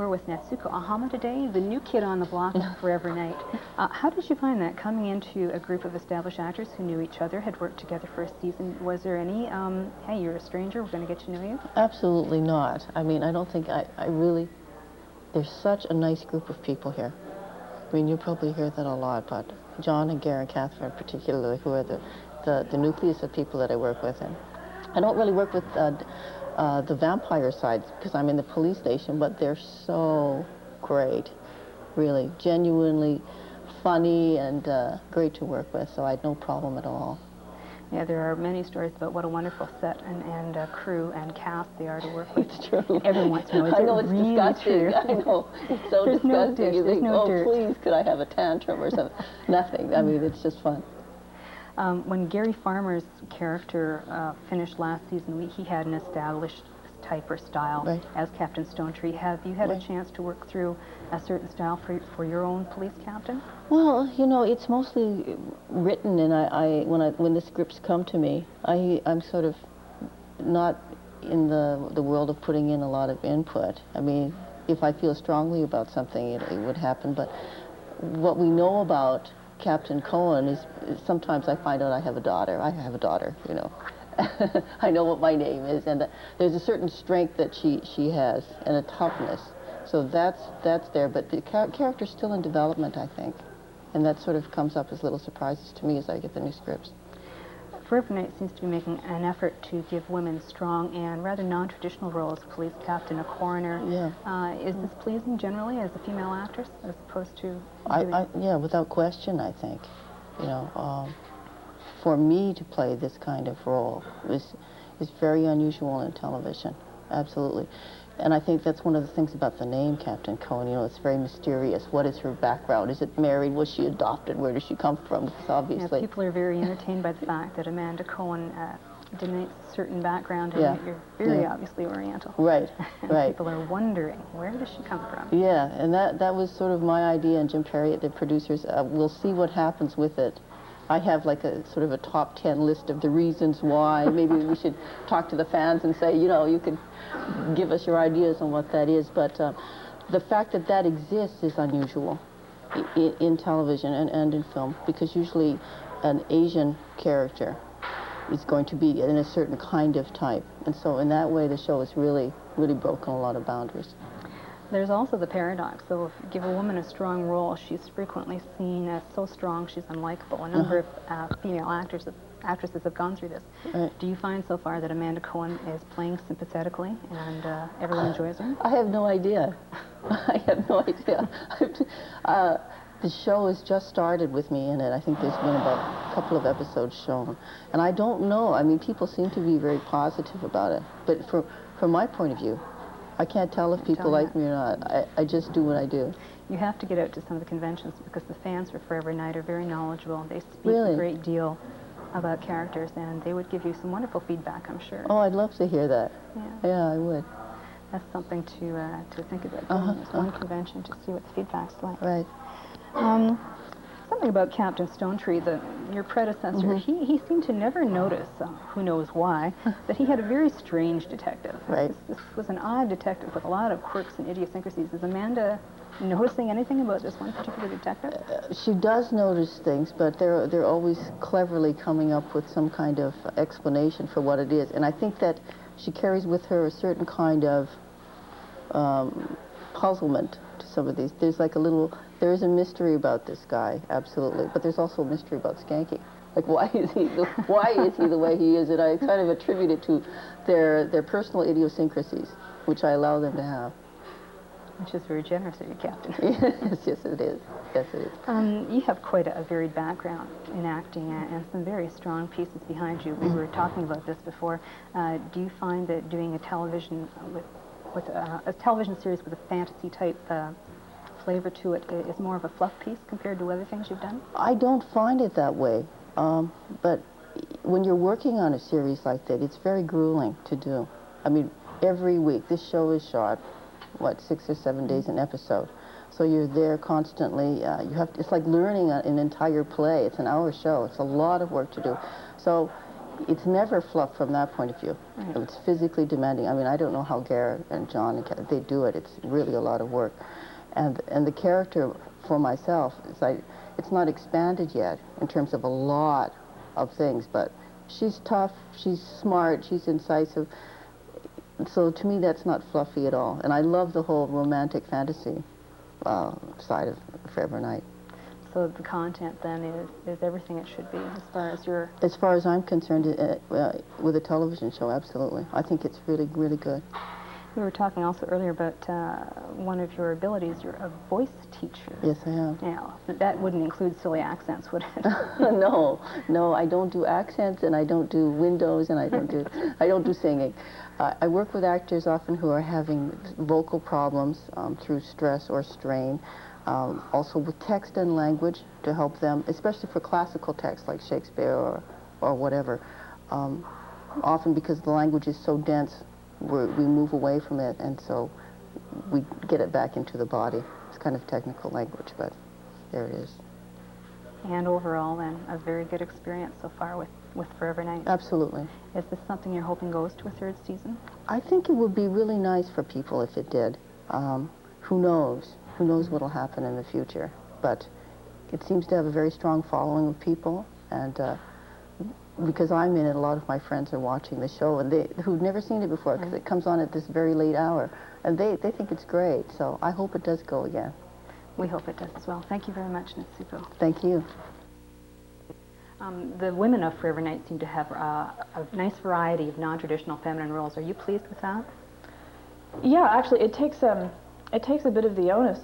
We're with Natsuko Ohama today, the new kid on the block of Forever Night. How did you find that, coming into a group of established actors who knew each other, had worked together for a season? Was there any, hey, you're a stranger, we're going to get to know you? Absolutely not. I mean, I don't think I really, there's such a nice group of people here. I mean, you probably hear that a lot, but John and Gary and Catherine particularly, who are the nucleus of people that I work with. And I don't really work with the vampire side because I'm in the police station, but they're so great, really, genuinely funny and great to work with, so I had no problem at all. Yeah, there are many stories about what a wonderful set and crew and cast they are to work with. It's true. Everyone wants to know, is I know, it it's really disgusting. true? I know, it's so There's disgusting. No dish, you think, no oh, dirt. please, could I have a tantrum or something? Nothing. I mean, it's just fun. When Gary Farmer's character finished last season, he had an established type or style as Captain Stonetree. Have you had a chance to work through a certain style for your own police captain? Well, you know, it's mostly written, and when the scripts come to me, I'm sort of not in the world of putting in a lot of input. I mean, if I feel strongly about something, it would happen. But what we know about Captain Cohen is sometimes I find out I have a daughter. I have a daughter, you know. I know what my name is, and there's a certain strength that she has, and a toughness. So that's there, but the character's still in development, I think. And that sort of comes up as little surprises to me as I get the new scripts. Forever Night seems to be making an effort to give women strong and rather non-traditional roles, police captain, a coroner. Yeah. Is this pleasing generally as a female actress, as opposed to... Yeah, without question, I think. You know, for me to play this kind of role is very unusual in television, absolutely. And I think that's one of the things about the name Captain Cohen. You know, it's very mysterious. What is her background? Is it married? Was she adopted? Where does she come from? Because obviously... Yeah, people are very entertained by the fact that Amanda Cohen denotes a certain background, and yet you're very obviously Oriental. Right, right. People are wondering, where does she come from? Yeah, and that was sort of my idea, and Jim Perry, the producers, we'll see what happens with it. I have like a sort of a top 10 list of the reasons why. Maybe we should talk to the fans and say, you know, you could give us your ideas on what that is. But the fact that that exists is unusual in television and in film, because usually an Asian character is going to be in a certain kind of type. And so in that way, the show has really, really broken a lot of boundaries. There's also the paradox. So if you give a woman a strong role, she's frequently seen as so strong she's unlikable. A number of female actresses have gone through this. Do you find so far that Amanda Cohen is playing sympathetically and everyone enjoys her? I have no idea. I have no idea. The show has just started with me in it. I think there's been about a couple of episodes shown. And I don't know. I mean, people seem to be very positive about it. But from my point of view, I can't tell if people like me or not. I just do what I do. You have to get out to some of the conventions because the fans for Forever Night are very knowledgeable. They speak a great deal about characters, and they would give you some wonderful feedback, I'm sure. Oh, I'd love to hear that. Yeah, I would. That's something to think about doing. One convention to see what the feedback's like. Right. Something about Captain Stonetree, your predecessor, he seemed to never notice, who knows why, that he had a very strange detective. Right. This was an odd detective with a lot of quirks and idiosyncrasies. Is Amanda noticing anything about this one particular detective? She does notice things, but they're always cleverly coming up with some kind of explanation for what it is. And I think that she carries with her a certain kind of puzzlement to some of these. There's like there is a mystery about this guy, absolutely, but there's also a mystery about Skanky. Like, why is he the way he is? And I kind of attribute it to their personal idiosyncrasies, which I allow them to have. Which is very generous of you, Captain. Yes, it is. Yes, it is. You have quite a varied background in acting and some very strong pieces behind you. We were talking about this before. Do you find that doing a television with a television series with a fantasy type flavor to it is more of a fluff piece compared to other things you've done? I don't find it that way. But when you're working on a series like that, it's very grueling to do. I mean, every week, this show is shot, 6 or 7 days an episode. So you're there constantly. It's like learning an entire play. It's an hour show. It's a lot of work to do. So it's never fluff from that point of view. Right. It's physically demanding. I mean, I don't know how Garrett and John and they do it. It's really a lot of work. And the character for myself is it's not expanded yet in terms of a lot of things, but she's tough, she's smart, she's incisive. So to me, that's not fluffy at all. And I love the whole romantic fantasy side of Forever Night. So the content then is everything it should be as far as your... As far as I'm concerned, with a television show, absolutely. I think it's really, really good. We were talking also earlier about one of your abilities. You're a voice teacher. Yes, I am. Now, that wouldn't include silly accents, would it? No, I don't do accents, and I don't do windows, and I don't do singing. I work with actors often who are having vocal problems through stress or strain. Also with text and language to help them, especially for classical text like Shakespeare or whatever. Often because the language is so dense, we move away from it, and so we get it back into the body. It's kind of technical language, but there it is. And overall, then, a very good experience so far with Forever Night. Absolutely. Is this something you're hoping goes to a third season? I think it would be really nice for people if it did. Who knows? Who knows what will happen in the future? But it seems to have a very strong following of people, and because I'm in it, a lot of my friends are watching the show, and who've never seen it before, because it comes on at this very late hour, and they think it's great. So I hope it does go again. We hope it does as well. Thank you very much, Natsuko. Thank you. The women of Forever Night seem to have a nice variety of non-traditional feminine roles. Are you pleased with that? Yeah, actually, it takes a bit of the onus